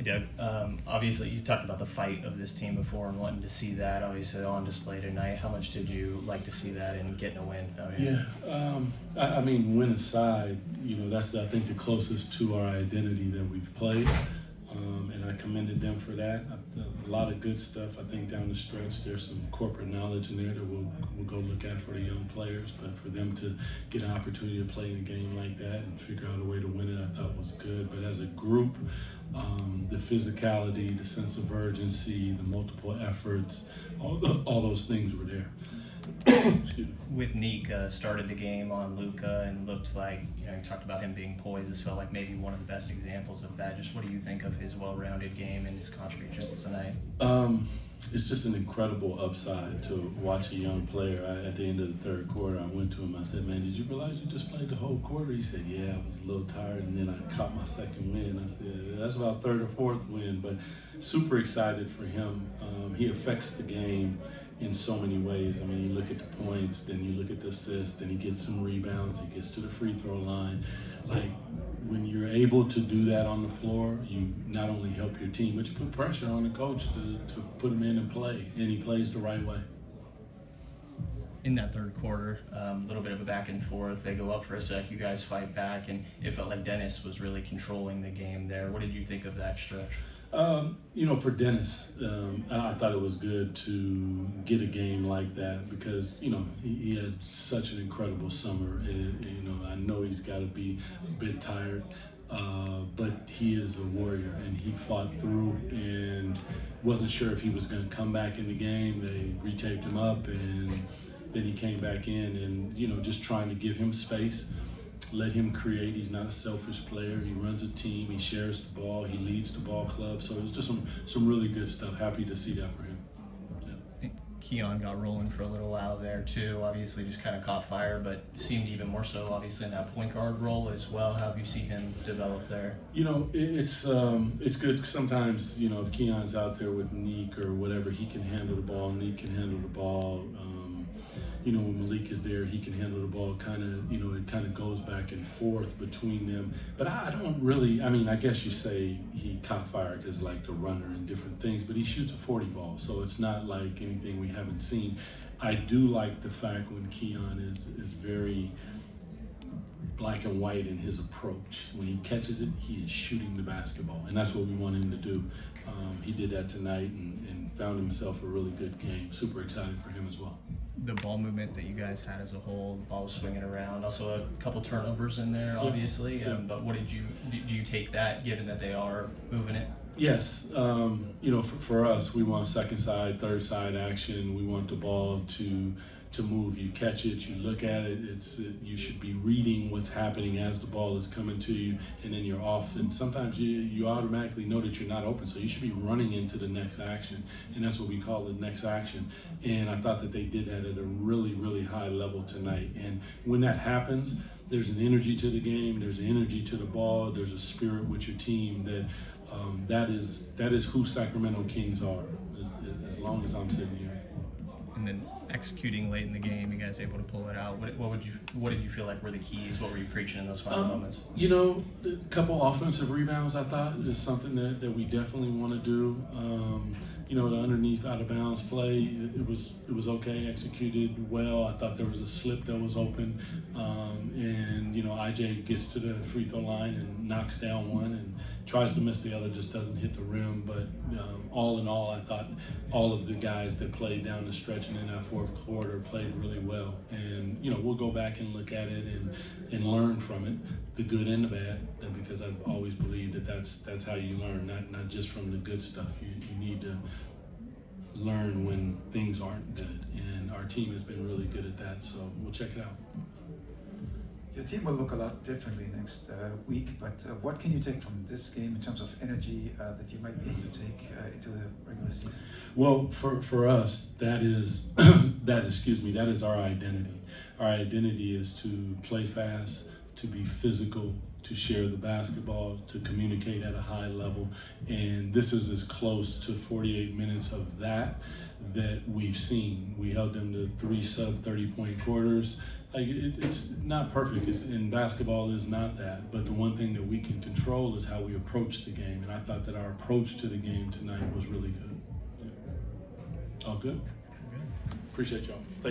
Hey Doug, obviously you talked about the fight of this team before and wanting to see that obviously on display tonight. How much did you like to see that and getting a win? I mean, win aside, that's I think the closest to our identity that we've played, and I commended them for that. A lot of good stuff. I think down the stretch, there's some corporate knowledge in there that we'll go look at for the young players. But for them to get an opportunity to play in a game like that and figure out a way to win it, I thought was good. But as a group, the physicality, the sense of urgency, the multiple efforts, all those things were there. With Nique, started the game on Luka and looked like, you talked about him being poised. This felt like maybe one of the best examples of that. Just what do you think of his well-rounded game and his contributions tonight? It's just an incredible upside to watch a young player. At the end of the third quarter, I went to him. I said, "Man, did you realize you just played the whole quarter?" He said, "Yeah, I was a little tired." And then I caught my second win. I said, "That's about third or fourth win." But super excited for him. He affects the game in so many ways. I mean, you look at the points, then you look at the assists, then he gets some rebounds, he gets to the free throw line. Like, when you're able to do that on the floor, you not only help your team, but you put pressure on the coach to put him in and play, and he plays the right way. In that third quarter, a little bit of a back and forth. They go up for a sec, you guys fight back, and it felt like Dennis was really controlling the game there. What did you think of that stretch? For Dennis, I thought it was good to get a game like that because, he had such an incredible summer. I know he's got to be a bit tired, but he is a warrior and he fought through and wasn't sure if he was going to come back in the game. They retaped him up and then he came back in and, just trying to give him space. Let him create. He's not a selfish player. He runs a team. He shares the ball. He leads the ball club. So it was just some really good stuff. Happy to see that for him. Yeah. Keon got rolling for a little while there too. Obviously just kind of caught fire, but seemed even more so obviously in that point guard role as well. How have you seen him develop there? It's good sometimes, if Keon's out there with Nique or whatever, he can handle the ball. Nique can handle the ball. When Malik is there, he can handle the ball. It kind of goes back and forth between them. But I don't really. I guess you say he caught fire because like the runner and different things. But he shoots a 40 ball, so it's not like anything we haven't seen. I do like the fact when Keon is very black and white in his approach. When he catches it, he is shooting the basketball, and that's what we want him to do. He did that tonight and found himself a really good game. Super excited for him as well. The ball movement that you guys had as a whole, the ball was swinging around. Also a couple turnovers in there, obviously. Yeah. But what do you take that, given that they are moving it? Yes. For us, we want second side, third side action. We want the ball to move. You catch it, you look at it. You should be reading what's happening as the ball is coming to you, and then you're off. And sometimes you automatically know that you're not open, so you should be running into the next action, and that's what we call the next action. And I thought that they did that at a really, really high level tonight. And when that happens, there's an energy to the game. There's an energy to the ball. There's a spirit with your team that is who Sacramento Kings are. As long as I'm sitting here. And then executing late in the game, you guys able to pull it out. What did you feel like were the keys? What were you preaching in those final moments? A couple offensive rebounds I thought is something that we definitely want to do. The underneath out of bounds play, it was okay, executed well. I thought there was a slip that was open, and IJ gets to the free throw line and knocks down one and tries to miss the other, just doesn't hit the rim. But all in all, I thought all of the guys that played down the stretch and in that fourth quarter played really well. And we'll go back and look at it and learn from it, the good and the bad, because I've always believed that that's how you learn, not just from the good stuff. You need to learn when things aren't good, and our team has been really good at that, so we'll check it out. Your team will look a lot differently next week, but what can you take from this game in terms of energy that you might be able to take into the regular season? Well, for us, that is that is our identity. Our identity is to play fast, to be physical, to share the basketball, to communicate at a high level. And this is as close to 48 minutes of that we've seen. We held them to 3 sub-30-point quarters. like it's not perfect. It's in basketball is not that, but the one thing that we can control is how we approach the game. And I thought that our approach to the game tonight was really good. Yeah. All good. Appreciate y'all. Thank you.